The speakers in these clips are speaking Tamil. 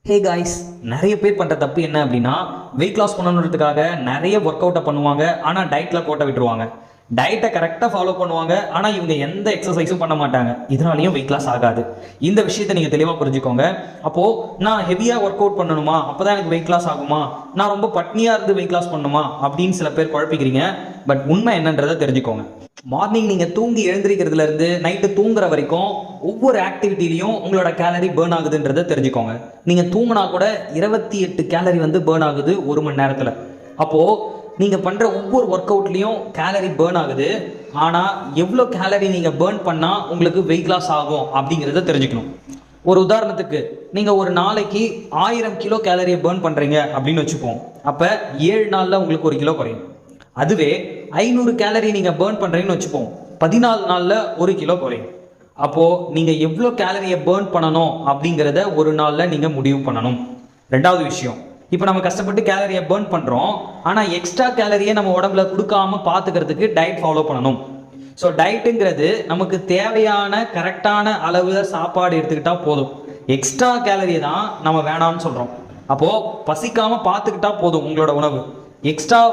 ஹே காய்ஸ், நிறைய பேர் பண்ணுற தப்பு என்ன அப்படின்னா வெயிட் லாஸ் பண்ணணுன்றதுக்காக நிறைய ஒர்க் அவுட்டை பண்ணுவாங்க. ஆனால் டயட்டில் கோட்டை விட்டுருவாங்க. டயட்டை கரெக்டாக ஃபாலோ பண்ணுவாங்க. ஆனால் இவங்க எந்த எக்ஸசைஸும் பண்ண மாட்டாங்க. இதனாலையும் வெயிட் லாஸ் ஆகாது. இந்த விஷயத்தை நீங்கள் தெளிவாக புரிஞ்சுக்கோங்க. அப்போது நான் ஹெவியாக ஒர்க் அவுட் பண்ணணுமா, அப்போ தான் எனக்கு வெயிட் லாஸ் ஆகுமா, நான் ரொம்ப பட்னியாக இருந்து வெயிட் லாஸ் பண்ணணுமா அப்படின்னு சில பேர் குழப்பிக்கிறீங்க. பட் உண்மை என்னன்றதை தெரிஞ்சுக்கோங்க. மார்னிங் நீங்கள் தூங்கி எழுந்திரிக்கிறதுலேருந்து நைட்டு தூங்குற வரைக்கும் ஒவ்வொரு ஆக்டிவிட்டிலையும் உங்களோட கேலரி பேர்ன் ஆகுதுன்றதை தெரிஞ்சுக்கோங்க. நீங்கள் தூங்கினா கூட 28 கேலரி பேர்ன் ஆகுது ஒரு மணி நேரத்தில். அப்போது நீங்கள் பண்ணுற ஒவ்வொரு ஒர்க் அவுட்லேயும் கேலரி பேர்ன் ஆகுது. ஆனால் எவ்வளோ கேலரி நீங்கள் பேர்ன் பண்ணால் உங்களுக்கு வெயிட் லாஸ் ஆகும் அப்படிங்கிறத தெரிஞ்சுக்கணும். ஒரு உதாரணத்துக்கு நீங்கள் ஒரு நாளைக்கு 1000 கிலோ கேலரியை பேர்ன் பண்ணுறீங்க அப்படின்னு வச்சுப்போம். அப்போ 7 நாளில் உங்களுக்கு 1 கிலோ குறையும். அதுவே 500 கேலரி நீங்கள் பேர்ன் பண்ணுறீங்கன்னு வச்சுப்போம், 14 நாளில் 1 கிலோ குறையும். அப்போது நீங்கள் எவ்வளோ கேலரியை பேர்ன் பண்ணணும் அப்படிங்கிறத ஒரு நாளில் நீங்கள் முடிவு பண்ணணும். ரெண்டாவது விஷயம், இப்போ நம்ம கஷ்டப்பட்டு கேலரியை பேர்ன் பண்ணுறோம். ஆனால் எக்ஸ்ட்ரா கேலரியை நம்ம உடம்புல கொடுக்காம பார்த்துக்கிறதுக்கு டயட் ஃபாலோ பண்ணணும். ஸோ டயட்டுங்கிறது நமக்கு தேவையான கரெக்டான அளவு சாப்பாடு எடுத்துக்கிட்டால் போதும். எக்ஸ்ட்ரா கேலரி தான் நம்ம வேணாம்னு சொல்கிறோம். அப்போது பசிக்காமல் பார்த்துக்கிட்டா போதும். உங்களோட உணவு எக்ஸ்ட்ரா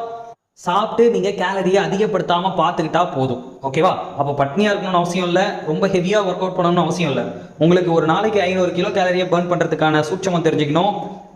சாப்பிட்டு நீங்கள் கேலரியை அதிகப்படுத்தாமல் பார்த்துக்கிட்டா போதும். ஓகேவா? அப்போ பட்னியாக இருக்கணும்னு அவசியம் இல்லை, ரொம்ப ஹெவியாக ஒர்க் அவுட் பண்ணணும்னு அவசியம் இல்லை. உங்களுக்கு ஒரு நாளைக்கு 500 கிலோ கேலரியை பேர்ன் பண்ணுறதுக்கான சூட்சமம் தெரிஞ்சுக்கணும்.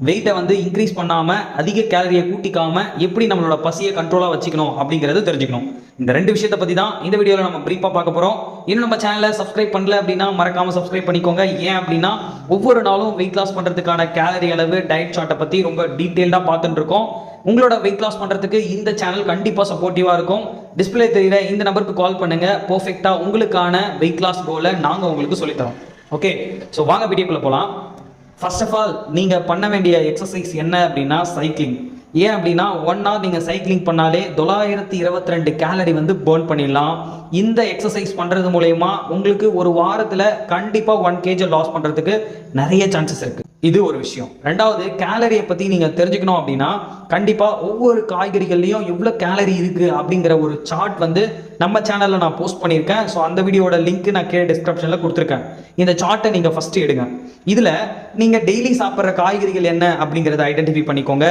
வெயிட்டை இன்க்ரீஸ் பண்ணாமல் அதிக கேலரியை கூட்டிக்காமல் எப்படி நம்மளோட பசியை கண்ட்ரோலாக வச்சுக்கணும் அப்படிங்கிறது தெரிஞ்சுக்கணும். இந்த 2 விஷயத்தை பற்றி தான் இந்த வீடியோவில் நம்ம பிரீஃபாக பார்க்க போகிறோம். இன்னும் நம்ம சேனலை சப்ஸ்கிரைப் பண்ணல அப்படின்னா மறக்காமல் சப்ஸ்கிரைப் பண்ணிக்கோங்க. ஏன் அப்படின்னா ஒவ்வொரு நாளும் வெயிட் லாஸ் பண்ணுறதுக்கான கேலரி அளவு, டயட் சார்ட்டை பற்றி ரொம்ப டீட்டெயில்டாக பார்த்துட்டு இருக்கோம். உங்களோட வெயிட் லாஸ் பண்ணுறதுக்கு இந்த சேனல் கண்டிப்பாக சப்போர்ட்டிவாக இருக்கும். டிஸ்பிளே தெரியுற இந்த நம்பருக்கு கால் பண்ணுங்கள். பர்ஃபெக்டாக உங்களுக்கான வெயிட் லாஸ் கோலை நாங்கள் உங்களுக்கு சொல்லித்தரோம். ஓகே, ஸோ வாங்க வீடியோக்குள்ளே போகலாம். ஃபர்ஸ்ட் ஆஃப் ஆல் நீங்கள் பண்ண வேண்டிய எக்ஸசைஸ் என்ன அப்படின்னா சைக்கிளிங். ஏன் அப்படின்னா 1 hour நீங்கள் சைக்கிளிங் பண்ணாலே 922 கேலரி பேர்ன் பண்ணிடலாம். இந்த எக்ஸசைஸ் பண்ணுறது மூலயமா உங்களுக்கு ஒரு வாரத்தில் கண்டிப்பாக 1 kg லாஸ் பண்ணுறதுக்கு நிறைய சான்சஸ் இருக்குது. இது ஒரு விஷயம். ரெண்டாவது, கேலரியை பற்றி நீங்கள் தெரிஞ்சுக்கணும் அப்படின்னா கண்டிப்பாக ஒவ்வொரு காய்கறிகள்லையும் எவ்வளோ கேலரி இருக்குது அப்படிங்கிற ஒரு சார்ட் நம்ம சேனலில் நான் போஸ்ட் பண்ணியிருக்கேன். ஸோ அந்த வீடியோட லிங்க் நான் கீழே டிஸ்கிரிப்ஷனில் கொடுத்துருக்கேன். இந்த சார்ட்டை நீங்கள் ஃபஸ்ட்டு எடுங்க. இதில் நீங்கள் டெய்லி சாப்பிட்ற காய்கறிகள் என்ன அப்படிங்கிறத ஐடென்டிஃபை பண்ணிக்கோங்க.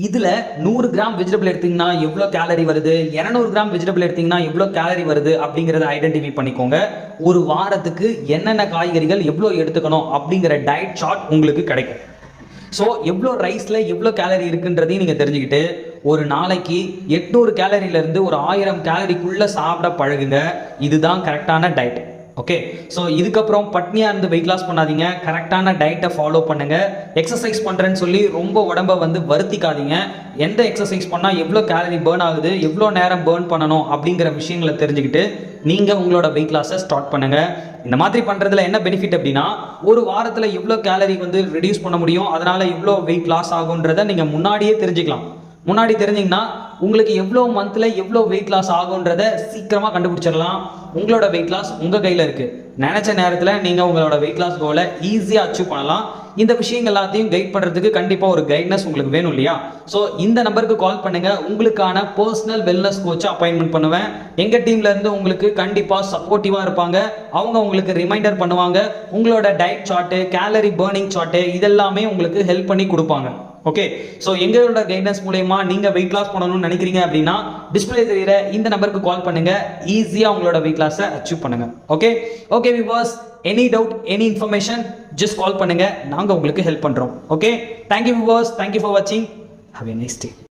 இதில் 100 கிராம் வெஜிடபிள் எடுத்தீங்கன்னா எவ்வளோ கேலரி வருது, 200 கிராம் வெஜிடபிள் எடுத்தீங்கன்னா எவ்வளோ கேலரி வருது அப்படிங்கிறத ஐடென்டிஃபை பண்ணிக்கோங்க. ஒரு வாரத்துக்கு என்னென்ன காய்கறிகள் எவ்வளோ எடுத்துக்கணும் அப்படிங்கிற டயட் சார்ட் உங்களுக்கு கிடைக்கும். ஸோ எவ்வளோ ரைஸில் எவ்வளோ கேலரி இருக்குன்றதையும் நீங்கள் தெரிஞ்சுக்கிட்டு ஒரு நாளைக்கு 800 கேலரியிலேருந்து ஒரு 1000 கேலரிக்குள்ளே சாப்பிட பழகுங்க. இதுதான் கரெக்டான டயட். ஓகே, ஸோ இதுக்கப்புறம் பட்னியாக இருந்து வெயிட் லாஸ் பண்ணாதீங்க. கரெக்டான டயட்டை ஃபாலோ பண்ணுங்கள். எக்ஸசைஸ் பண்ணுறேன்னு சொல்லி ரொம்ப உடம்பை வருத்திக்காதீங்க. எந்த எக்ஸசைஸ் பண்ணால் எவ்வளோ கேலரி பேர்ன் ஆகுது, எவ்வளோ நேரம் பேர்ன் பண்ணணும் அப்படிங்கிற விஷயங்களை தெரிஞ்சுக்கிட்டு நீங்கள் உங்களோட வெயிட் லாஸை ஸ்டார்ட் பண்ணுங்கள். இந்த மாதிரி பண்ணுறதுல என்ன பெனிஃபிட் அப்படின்னா ஒரு வாரத்தில் எவ்வளோ கேலரி ரெடியூஸ் பண்ண முடியும், அதனால் எவ்வளோ வெயிட் லாஸ் ஆகுன்றதை நீங்கள் முன்னாடியே தெரிஞ்சுக்கலாம். முன்னாடி தெரிஞ்சிங்கன்னா உங்களுக்கு எவ்வளோ மந்தில் எவ்வளோ வெயிட் லாஸ் ஆகுன்றதை சீக்கிரமாக கண்டுபிடிச்சிடலாம். உங்களோட வெயிட் லாஸ் உங்கள் கையில் இருக்குது. நினச்ச நேரத்தில் நீங்கள் உங்களோட வெயிட் லாஸ் கோலை ஈஸியாக அச்சீவ் பண்ணலாம். இந்த விஷயங்கள் எல்லாத்தையும் கைட் பண்ணுறதுக்கு கண்டிப்பாக ஒரு கைட்னஸ் உங்களுக்கு வேணும் இல்லையா? ஸோ இந்த நம்பருக்கு கால் பண்ணுங்கள். உங்களுக்கான பர்சனல் வெல்னஸ் கோச்சை அப்பாயின்மெண்ட் பண்ணுவேன். எங்கள் டீம்லேருந்து உங்களுக்கு கண்டிப்பாக சப்போர்ட்டிவாக இருப்பாங்க. அவங்க உங்களுக்கு ரிமைண்டர் பண்ணுவாங்க. உங்களோட diet chart, calorie burning chart இதெல்லாமே உங்களுக்கு ஹெல்ப் பண்ணி கொடுப்பாங்க. ஓகே, ஸோ எங்களோட கைடன்ஸ் மூலயமா நீங்கள் வெயிட் லாஸ் பண்ணணும்னு நினைக்கிறீங்க அப்படின்னா டிஸ்பிளே தெரியுற இந்த நம்பருக்கு கால் பண்ணுங்கள். ஈஸியாக உங்களோட வெயிட் லாஸை அச்சீவ் பண்ணுங்கள். Okay okay viewers, any doubt, any information just call பண்ணுங்கள். நாங்கள் உங்களுக்கு ஹெல்ப் பண்ணுறோம். Okay, thank you viewers, thank you for வாட்சிங். Have a nice day.